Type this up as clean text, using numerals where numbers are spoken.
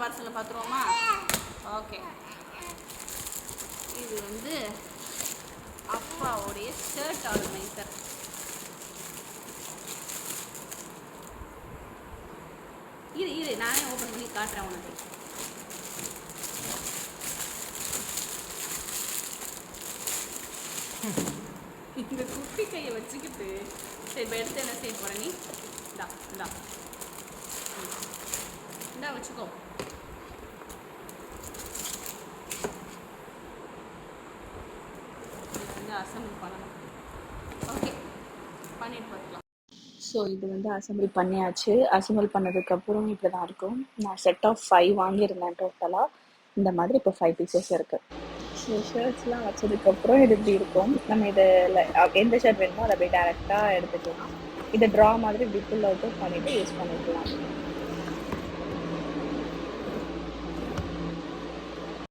பார்சலில் பார்த்துருவோமா? Okay, இது வந்து அப்பாவுடைய ஷர்ட் ஆர்கனைசர். இது நானே ஓப்பன் பண்ணி காட்டுறேன் உனக்கு. இந்த குட்டி கையை வச்சுக்கிட்டு சரி இப்போ எடுத்து என்ன செய்ய போகிற நீ? இந்தா வச்சுக்கோ. இது வந்து அசம்பிள் பண்ணணும். ஓகே, பண்ணிட்டு பார்க்கலாம். ஸோ இது வந்து அசம்பிள் பண்ணியாச்சு. அசம்பிள் பண்ணதுக்கப்புறம் இப்படி தான் இருக்கும். நான் செட் ஆஃப் 5 வாங்கியிருந்தேன் டோட்டலாக. இந்த மாதிரி இப்போ 5 பீசஸ் இருக்குது. ஸோ ஷர்ட்ஸ்லாம் வச்சதுக்கப்புறம் இது இப்படி இருக்கும். நம்ம இதில் எந்த ஷர்ட் வேணுமோ அதை அப்படியே டேரெக்டாக எடுத்துக்கலாம். இதை ட்ரா மாதிரி இப்படி புல் அவுட்டும் பண்ணிவிட்டு யூஸ் பண்ணிக்கலாம்.